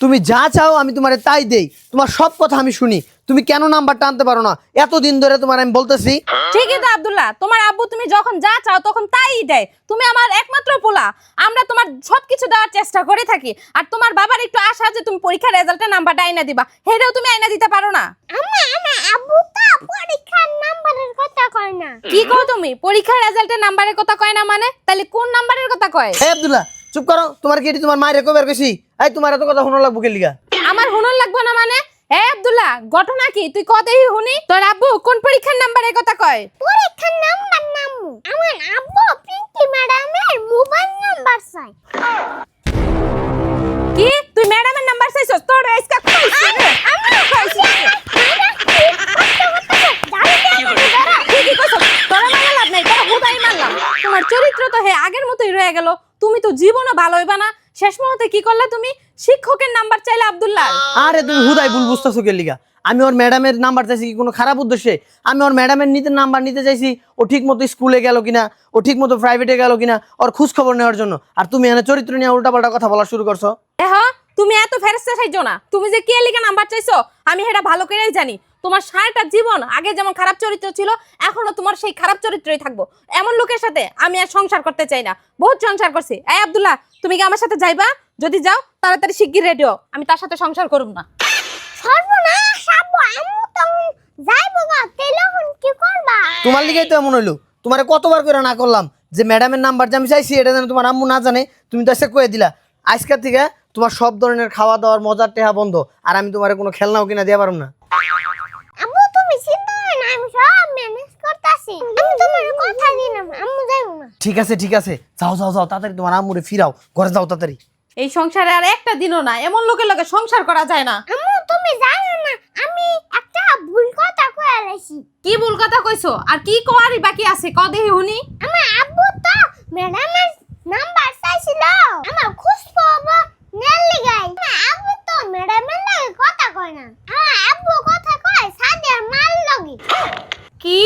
তুমি যা চাও আমি তোমারে তাই দেই, তোমার সব কথা আমি শুনি। তুমি কেন নাম্বারটা আনতে পারো না? এতদিন ধরে তোমার আমি বলতেছি। ঠিকই তো আব্দুল্লাহ, তোমার আব্বু তুমি যখন যা চাও তখন তাই দেয়। তুমি আমার একমাত্র পোলা, আমরা তোমার সবকিছু দেওয়ার চেষ্টা করে থাকি। আর তোমার বাবার একটু আশা যে তুমি পরীক্ষার রেজাল্টের নাম্বারটা আইনা দিবা, হেটাও তুমি আইনা দিতে পারো না। আব্বু তো পরীক্ষার নাম্বারের কথা কয় না। কি কও তুমি? পরীক্ষার রেজাল্টের নাম্বারের কথা কয় না মানে? তাহলে কোন নাম্বারের কথা কয়? এই আব্দুল্লাহ চুপ করো। তোমার কি এটি তোমার মায়ের কবার কইছি? এই তোমার এত কথা শোনা লাগবো কে লিগা? আমার হুনর লাগবে না মানে? এ আব্দুল্লাহ, ঘটনা কি তুই কদেই হুনি? তোর আব্বু কোন পরীক্ষার নাম্বারের কথা কয়? পরীক্ষার নাম্বার নামু আমার আব্বু পিঙ্কি ম্যাডামের মোবাইল নাম্বার চাই। কি তুই ম্যাডামের নাম্বার চাইছস? তোর আজকে খাইছি রে, আমি খাইছি। ঠিকই কইছস, তোরা মারা লাভ নাই, তোরা হুদাই মারলাম। তোমার চরিত্র তো হে আগের মতোই রয়ে গেল। তুমি তো জীবনও ভালো হইবা না। শেষ মুহূর্তে কি করলে তুমি? শিক্ষকের নাম্বার চাইলে আব্দুল্লাহ। আরে তুমি হুদাই ভুল বুঝতেছো কে লিগা? আমি ওর ম্যাডামের নাম্বার চাইছি কি কোনো খারাপ উদ্দেশ্যে? আমি ওর ম্যাডামের নাম্বার নিতে চাইছি ও ঠিক মতো স্কুলে গেল কিনা, ও ঠিক মতো প্রাইভেটে গেল কিনা, ওর খোঁজ খবর নেওয়ার জন্য। আর তুমি এনে চরিত্র নিয়ে উল্টাপাল্টা কথা বলা শুরু করছো। তুমি এত ফেরেস্তা চাইছো না। তুমি যে কে লিখে নাম্বার চাইছো আমি সেটা ভালো করেই জানি। তোমার সারাটা জীবন আগে যেমন খারাপ চরিত্র ছিল, এখনো তোমার সেই খারাপ চরিত্রই থাকবো। এমন লোকের সাথে আমি আর সংসার করতে চাই না। বহুত সংসার করছি। এই আব্দুল্লাহ, তুমি কি আমার সাথে যাইবা? যদি যাও তাড়াতাড়ি শিগগির রেডিও, আমি তার সাথে সংসার করব না। সর্বনাশ আব্বু, আম্মু তো যাইবো না, তাইলে এখন কি করবা? তোমার লিগেই তো এমন হইলো। তোমারে কতবার করে না করলাম যে ম্যাডামের নাম্বার যে আমি চাইছি এটা যেন তোমার আম্মু না জানে। তুমি তো এসে কয়ে দিলা। আজকের থেকে তোমার সব ধরনের খাওয়া দাওয়ার মজার টেহা বন্ধ। আর আমি তোমার কোনো খেলনাও কিনা দিয়ে পারবো না। আব্বু তুমি চিন্তা করো না, আমি সব ম্যানেজ করতেছি। আমি তোমার কথা দিলাম আম্মু যাইবো না। ঠিক আছে ঠিক আছে, যাও যাও যাও তাড়াতাড়ি তোমার আম্মুরে ফিরাও, ঘরে যাও তাড়াতাড়ি। এই সংসারে আর একটা দিনও না, এমন লোকের লগে সংসার করা যায় না। আম্মু তুমি জানো না আমি একটা ভুল কথা কয়ে আইছি। কি ভুল কথা কইছো? আর কি কোয়ারি বাকি আছে ক দেহি হুনি। আমার আব্বু তো ম্যাডামের নাম্বার চাইছিল আমার খোঁজ খবর নেল লিগাই। আমার আব্বু তো ম্যাডামের লাগে কথা কয় না, আমার আব্বু কথা কয় সাদিয়ার মাল লগে। কি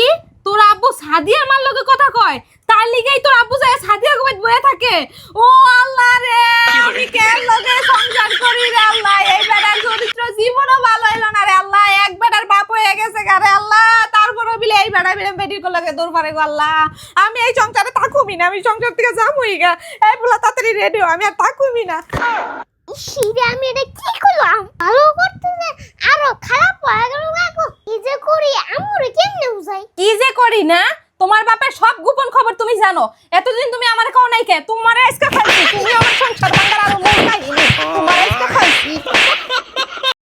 তোর আব্বু সাদিয়ার মার লগে কথা কয়? তার লিগেই তোর আব্বু যায় সাদিয়া গোবাইত বয়ে থাকে? ও আল্লাহ রে, আমি কেন লগে সংসার করি রে আল্লাহ? এই বেটার চরিত্র জীবনও ভালো হইল না রে আল্লাহ। এক বেটার বাপ হয়ে গেছে গারে আল্লাহ, তারপরও বিলে এই বেটা বিলে বেটির লগে দৌড় পারে গো আল্লাহ। আমি এই সংসারে থাকুমি না, আমি সংসার থেকে যামুই গা। এই বলা তাড়াতাড়ি রেডিও, আমি আর থাকুমি না। ইসিরে আমি এটা কি করলাম? ভালো করতে যে আরো খারাপ হয়ে গেল কাকু। কি যে করি আম্মুরে কেমনে বুঝাই? কি যে করি না? তোমার বাপের সব গোপন খবর তুমি জানো। এতদিন তুমি আমার কাও নাই কে? তোমার আজকে খাইছি, তুমি আমার সংসার ভাঙার আরো মন নাই। তোমার আজকে খাইছি।